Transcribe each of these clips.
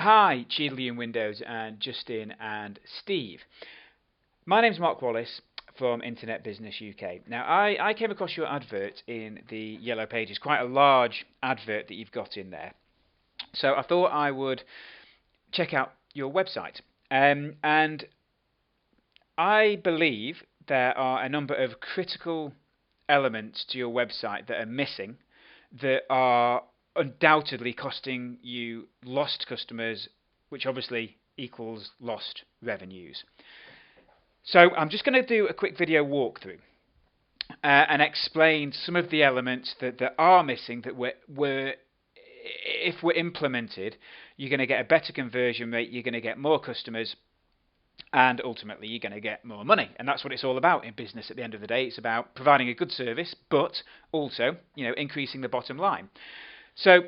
Hi, Cheadle Windows and Justin and Steve. My name's Mark Wallace from Internet Business UK. Now, I came across your advert in the Yellow Pages, quite a large advert that you've got in there. So I thought I would check out your website. And I believe there are a number of critical elements to your website that are missing that are undoubtedly costing you lost customers, which obviously equals lost revenues. So I'm just going to do a quick video walkthrough and explain some of the elements that are missing that were if were implemented, you're going to get a better conversion rate, you're going to get more customers, and ultimately you're going to get more money. And that's what it's all about in business at the end of the day. It's about providing a good service, but also, increasing the bottom line. So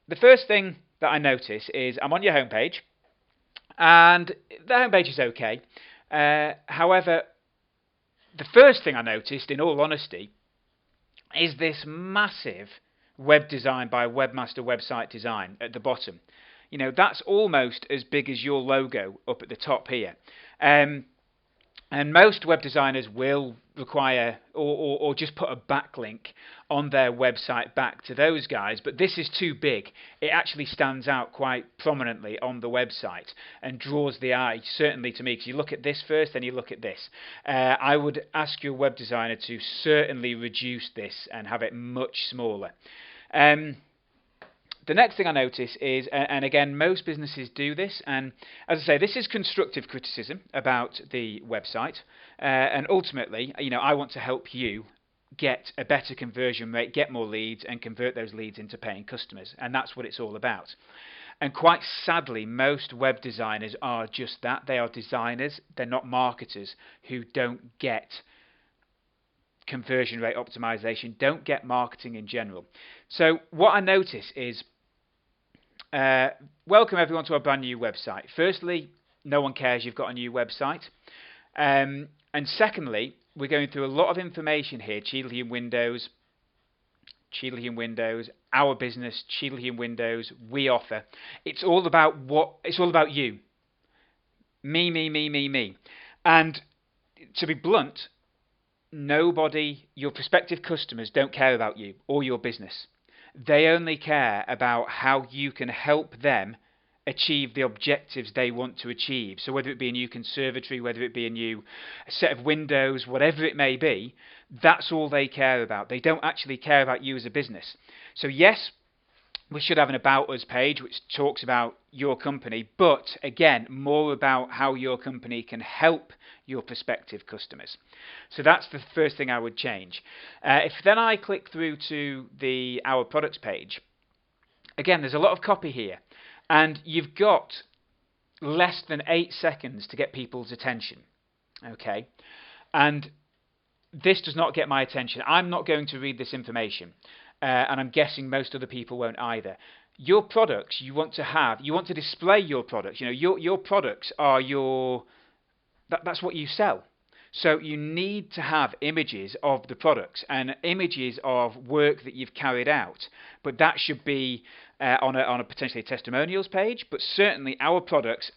the first thing that I notice is I'm on your homepage, and the homepage is okay. However, the first thing I noticed, in all honesty, is this massive web design by Webmaster Website Design at the bottom. That's almost as big as your logo up at the top here. And most web designers will require or just put a backlink on their website back to those guys, but this is too big. It actually stands out quite prominently on the website and draws the eye, certainly to me, because you look at this first, then you look at this. I would ask your web designer to certainly reduce this and have it much smaller. The next thing I notice is, and again, most businesses do this, and as I say, this is constructive criticism about the website, and ultimately, I want to help you get a better conversion rate, get more leads, and convert those leads into paying customers, and that's what it's all about. And quite sadly, most web designers are just that. They are designers, they're not marketers who don't get conversion rate optimization, don't get marketing in general. So what I notice is, welcome everyone to our brand new website. Firstly, no one cares you've got a new website. And secondly, we're going through a lot of information here. Cheadle Windows, our business, Cheadle Windows, we offer. It's all about you. Me. And to be blunt, your prospective customers don't care about you or your business. They only care about how you can help them achieve the objectives they want to achieve. So whether it be a new conservatory, whether it be a new set of windows, whatever it may be, that's all they care about. They don't actually care about you as a business. So yes, we should have an About Us page which talks about your company, but again, more about how your company can help your prospective customers. So that's the first thing I would change. If then I click through to the Our Products page, again, there's a lot of copy here, and you've got less than 8 seconds to get people's attention. Okay, and this does not get my attention. I'm not going to read this information. And I'm guessing most other people won't either. Your products, you want to display your products. Your products are that's what you sell. So you need to have images of the products and images of work that you've carried out. But that should be on a potentially testimonials page. But certainly our products,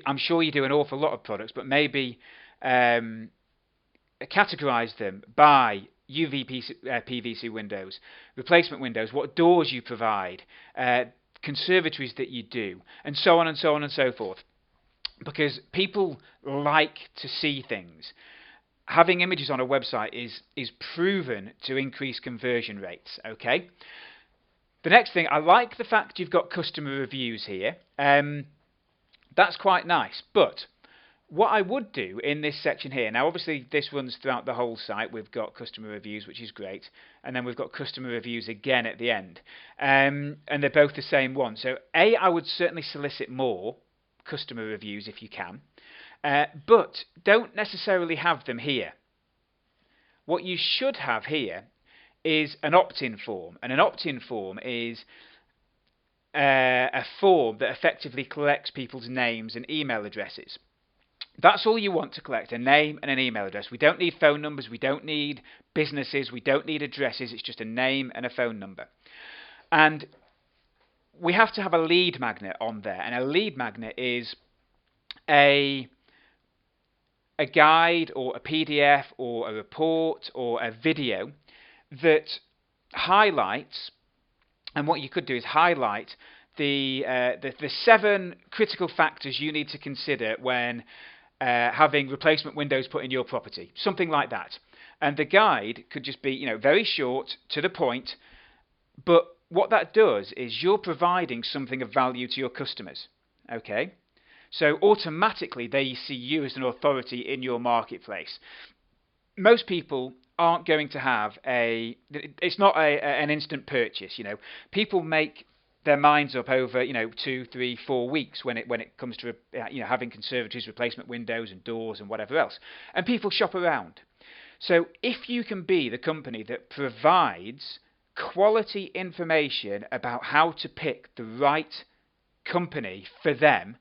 I'm sure you do an awful lot of products, but maybe categorize them by PVC windows, replacement windows, what doors you provide, conservatories that you do, and so on and so on and so forth. Because people like to see things. Having images on a website is proven to increase conversion rates. Okay. The next thing, I like the fact you've got customer reviews here. That's quite nice, but what I would do in this section here, now obviously this runs throughout the whole site. We've got customer reviews, which is great, and then we've got customer reviews again at the end, and they're both the same one. So I would certainly solicit more customer reviews if you can, but don't necessarily have them here. What you should have here is an opt-in form, and an opt-in form is a form that effectively collects people's names and email addresses. That's all you want to collect, a name and an email address. We don't need phone numbers, we don't need businesses, we don't need addresses. It's just a name and a phone number. And we have to have a lead magnet on there, and a lead magnet is a guide or a PDF or a report or a video that highlights, and what you could do is highlight the 7 critical factors you need to consider when having replacement windows put in your property, something like that. And the guide could just be, very short, to the point, but what that does is you're providing something of value to your customers, okay? So automatically they see you as an authority in your marketplace. Most people aren't going to have it's not an instant purchase, People make their minds up over 2, 3, 4 weeks when it comes to having conservatories, replacement windows and doors and whatever else, and people shop around. So if you can be the company that provides quality information about how to pick the right company for them,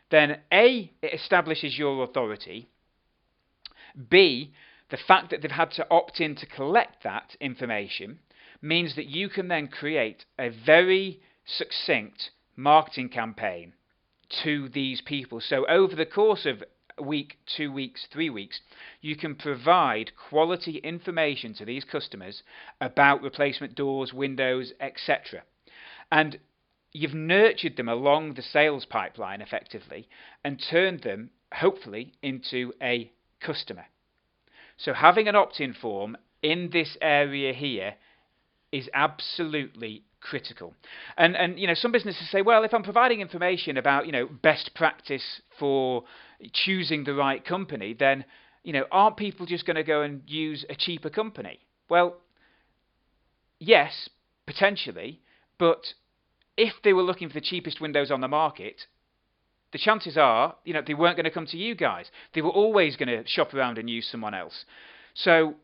then A, it establishes your authority. B, the fact that they've had to opt in to collect that information means that you can then create a very succinct marketing campaign to these people. So over the course of a week, 2 weeks, 3 weeks, you can provide quality information to these customers about replacement doors, windows, etc. And you've nurtured them along the sales pipeline effectively and turned them, hopefully, into a customer. So having an opt-in form in this area here is absolutely critical. And some businesses say, well, if I'm providing information about best practice for choosing the right company, then aren't people just going to go and use a cheaper company? Well, yes, potentially, but if they were looking for the cheapest windows on the market, the chances are they weren't going to come to you guys. They were always going to shop around and use someone else. So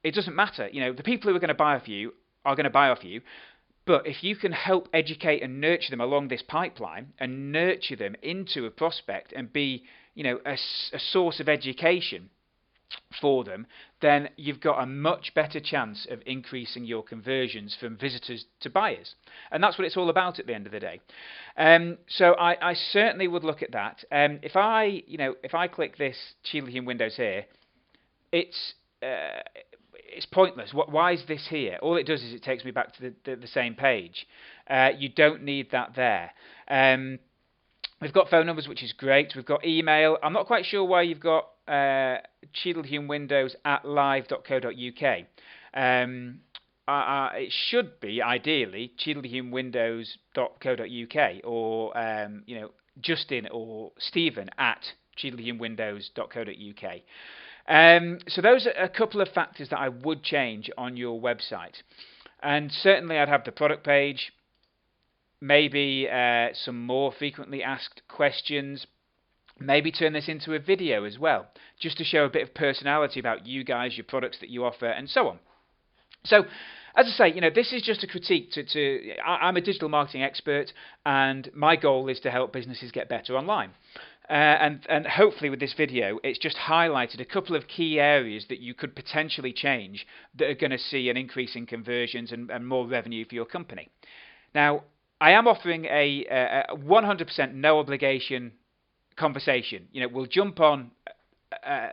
it doesn't matter. The people who are going to buy off you are going to buy off you. But if you can help educate and nurture them along this pipeline and nurture them into a prospect and be, a source of education for them, then you've got a much better chance of increasing your conversions from visitors to buyers. And that's what it's all about at the end of the day. So I certainly would look at that. If I click this Cheadle Hulme Windows here, it's pointless. Why is this here? All it does is it takes me back to the same page. You don't need that there. We've got phone numbers, which is great. We've got email. I'm not quite sure why you've got cheadlehumewindows@live.co.uk. It should be, ideally, cheadlehumewindows.co.uk or Justin or Stephen at cheadlehumewindows.co.uk. So those are a couple of factors that I would change on your website. And certainly I'd have the product page, maybe some more frequently asked questions, maybe turn this into a video as well, just to show a bit of personality about you guys, your products that you offer, and so on. So, as I say, this is just a critique I'm a digital marketing expert, and my goal is to help businesses get better online. And hopefully with this video, it's just highlighted a couple of key areas that you could potentially change that are going to see an increase in conversions and more revenue for your company. Now, I am offering a 100% no obligation conversation. We'll jump on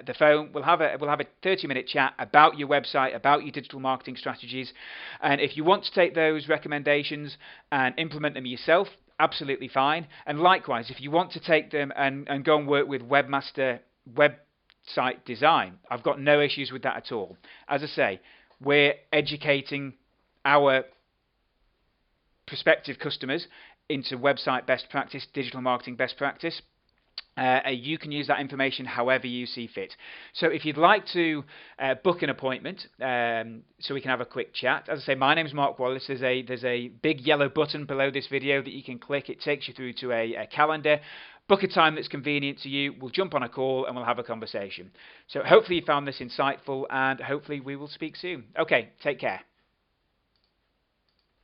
the phone. We'll have a 30-minute chat about your website, about your digital marketing strategies, and if you want to take those recommendations and implement them yourself, absolutely fine. And likewise, if you want to take them and go and work with Webmaster website design, I've got no issues with that at all. As I say, we're educating our prospective customers into website best practice, digital marketing best practice. You can use that information however you see fit. So if you'd like to book an appointment so we can have a quick chat, as I say, my name is Mark Wallace. There's a big yellow button below this video that you can click. It takes you through to a calendar. Book a time that's convenient to you. We'll jump on a call and we'll have a conversation. So hopefully you found this insightful, and hopefully we will speak soon. Okay, take care.